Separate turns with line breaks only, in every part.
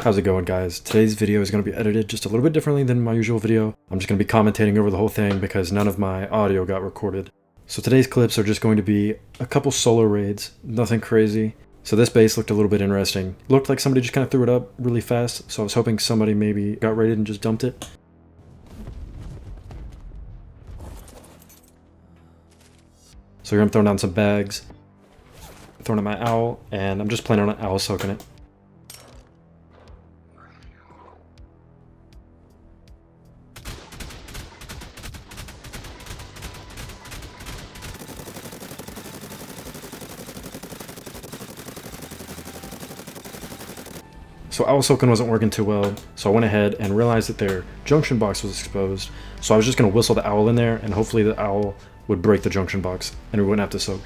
How's it going, guys? Today's video is going to be edited just a little bit differently than my usual video. I'm just going to be commentating over the whole thing because none of my audio got recorded. So today's clips are just going to be a couple solo raids, nothing crazy. So this base looked a little bit interesting. It looked like somebody just kind of threw it up really fast, so I was hoping somebody maybe got raided and just dumped it. So here I'm throwing down some bags, throwing at my owl, and I'm just planning on an owl soaking it. So owl soaking wasn't working too well, so I went ahead and realized that their junction box was exposed. So I was just going to whistle the owl in there, and hopefully the owl would break the junction box, and we wouldn't have to soak.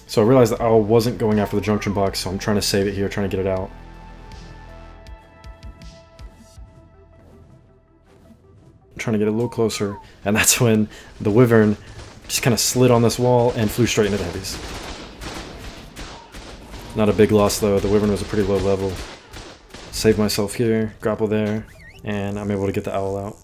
So I realized the owl wasn't going after the junction box, so I'm trying to save it here, trying to get it out. Trying to get a little closer, and that's when the wyvern just kind of slid on this wall and flew straight into the heavies. Not a big loss though, the wyvern was a pretty low level. Save myself here, grapple there, and I'm able to get the owl out.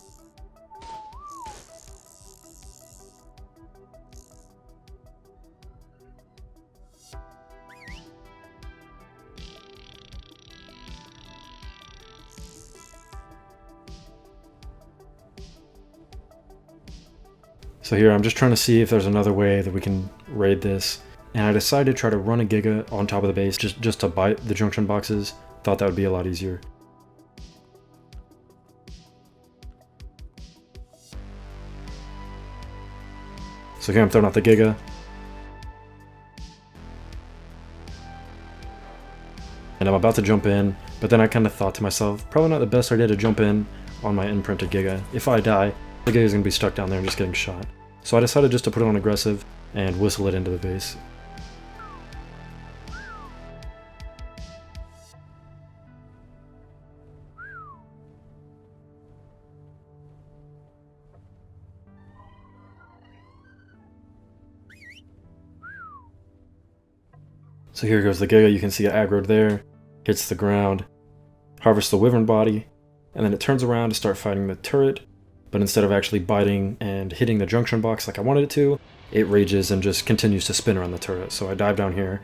So here I'm just trying to see if there's another way that we can raid this, and I decided to try to run a Giga on top of the base just to bite the junction boxes. Thought that would be a lot easier. So here I'm throwing out the Giga. And I'm about to jump in, but then I kind of thought to myself, probably not the best idea to jump in on my imprinted Giga. If I die, the Giga's going to be stuck down there and just getting shot. So I decided just to put it on aggressive and whistle it into the base. So here goes the Giga, you can see it aggroed there, hits the ground, harvests the wyvern body, and then it turns around to start fighting the turret. But instead of actually biting and hitting the junction box like I wanted it to, it rages and just continues to spin around the turret. So I dive down here.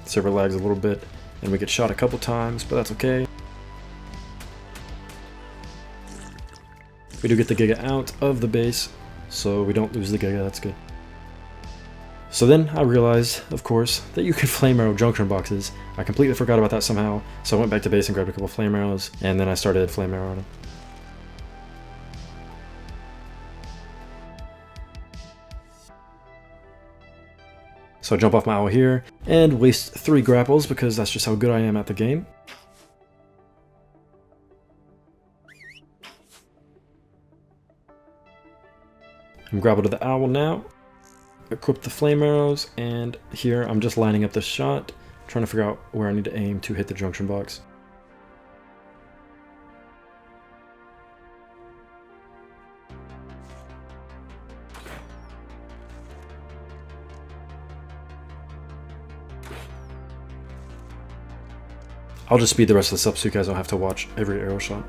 Server lags a little bit, and we get shot a couple times, but that's okay. We do get the Giga out of the base, so we don't lose the Giga, that's good. So then I realized, of course, that you can flame arrow junction boxes. I completely forgot about that somehow, so I went back to base and grabbed a couple flame arrows, and then I started flame arrowing them. So I jump off my owl here, and waste 3 grapples because that's just how good I am at the game. I'm grappled to the owl now, equip the flame arrows, and here I'm just lining up the shot, trying to figure out where I need to aim to hit the junction box. I'll just speed the rest of this up so you guys don't have to watch every arrow shot.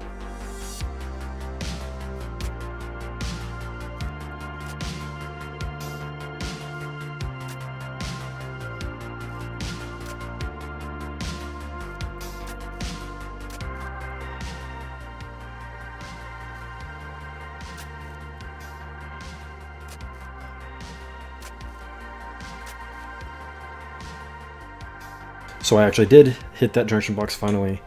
So I actually did hit that junction box finally,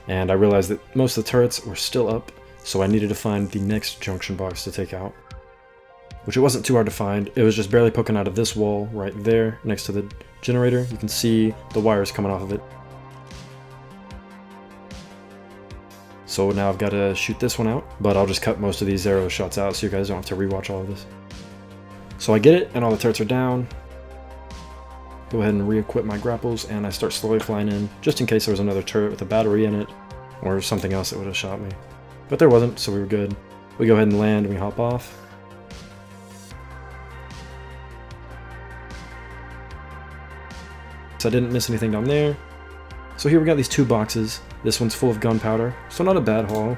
and I realized that most of the turrets were still up, so I needed to find the next junction box to take out. Which it wasn't too hard to find, it was just barely poking out of this wall right there next to the generator. You can see the wires coming off of it. So now I've got to shoot this one out, but I'll just cut most of these arrow shots out so you guys don't have to rewatch all of this. So I get it, and all the turrets are down. Go ahead and re-equip my grapples, and I start slowly flying in, just in case there was another turret with a battery in it, or something else that would have shot me. But there wasn't, so we were good. We go ahead and land, and we hop off. So I didn't miss anything down there. So here we got these 2 boxes. This one's full of gunpowder, so not a bad haul.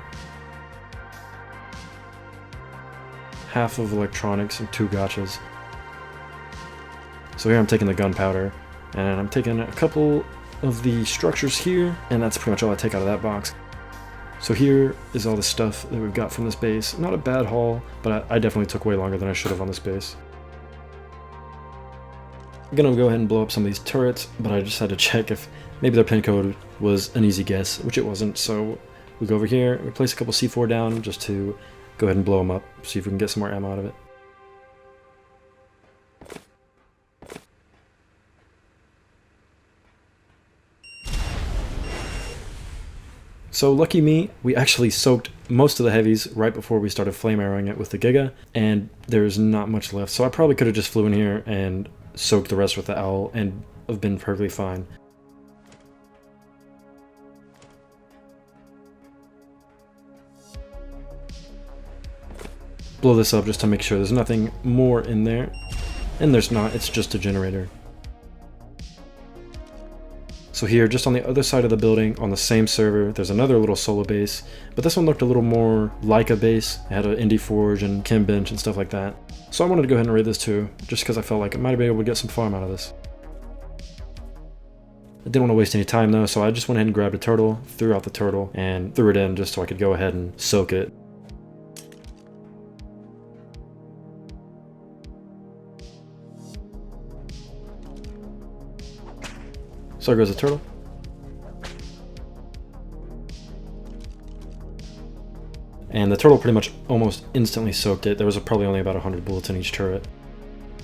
Half of electronics and 2 gachas. So here I'm taking the gunpowder, and I'm taking a couple of the structures here, and that's pretty much all I take out of that box. So here is all the stuff that we've got from this base. Not a bad haul, but I definitely took way longer than I should have on this base. I'm gonna go ahead and blow up some of these turrets, but I just had to check if maybe their pin code was an easy guess, which it wasn't. So we go over here, we place a couple C4 down just to go ahead and blow them up, see if we can get some more ammo out of it. So lucky me, we actually soaked most of the heavies right before we started flame arrowing it with the Giga, and there's not much left. So I probably could have just flew in here and soaked the rest with the owl and have been perfectly fine. Blow this up just to make sure there's nothing more in there, and there's not, it's just a generator. So here, just on the other side of the building, on the same server, there's another little solo base, but this one looked a little more like a base. It had an indie forge and chem bench and stuff like that. So I wanted to go ahead and raid this too, just because I felt like I might be able to get some farm out of this. I didn't want to waste any time though, so I just went ahead and grabbed a turtle, threw out the turtle, and threw it in just so I could go ahead and soak it. So there goes the turtle. And the turtle pretty much almost instantly soaked it. There was probably only about 100 bullets in each turret.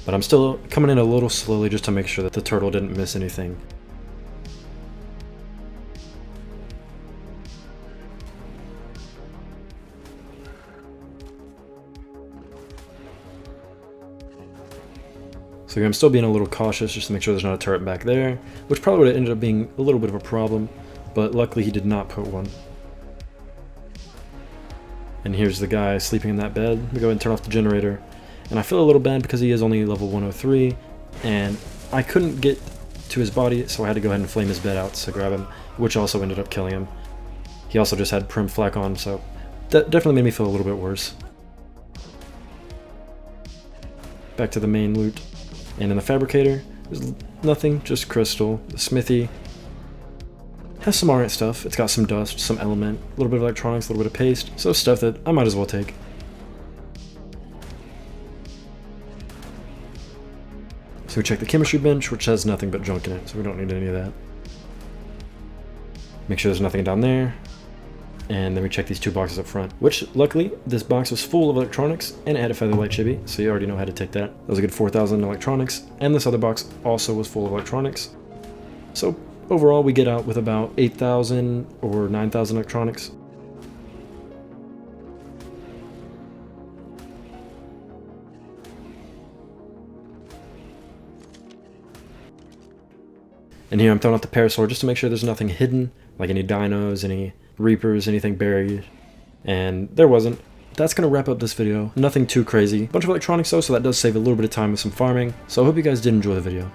But I'm still coming in a little slowly just to make sure that the turtle didn't miss anything. So I'm still being a little cautious just to make sure there's not a turret back there, which probably would have ended up being a little bit of a problem, but luckily he did not put one. And here's the guy sleeping in that bed. We go ahead and turn off the generator. And I feel a little bad because he is only level 103, and I couldn't get to his body, so I had to go ahead and flame his bed out to grab him, which also ended up killing him. He also just had prim flak on, so that definitely made me feel a little bit worse. Back to the main loot. And in the fabricator, there's nothing, just crystal. The smithy has some alright stuff. It's got some dust, some element, a little bit of electronics, a little bit of paste, so stuff that I might as well take. So we check the chemistry bench, which has nothing but junk in it, so we don't need any of that. Make sure there's nothing down there. And then we check these 2 boxes up front, which luckily this box was full of electronics and it had a featherlight chibi, so you already know how to take that. That was a good 4,000 electronics, and this other box also was full of electronics. So overall we get out with about 8,000 or 9,000 electronics. And here I'm throwing out the parasaur just to make sure there's nothing hidden, like any dinos, any reapers, anything buried, and there wasn't. That's going to wrap up this video. Nothing too crazy. Bunch of electronics though, so that does save a little bit of time with some farming. So I hope you guys did enjoy the video.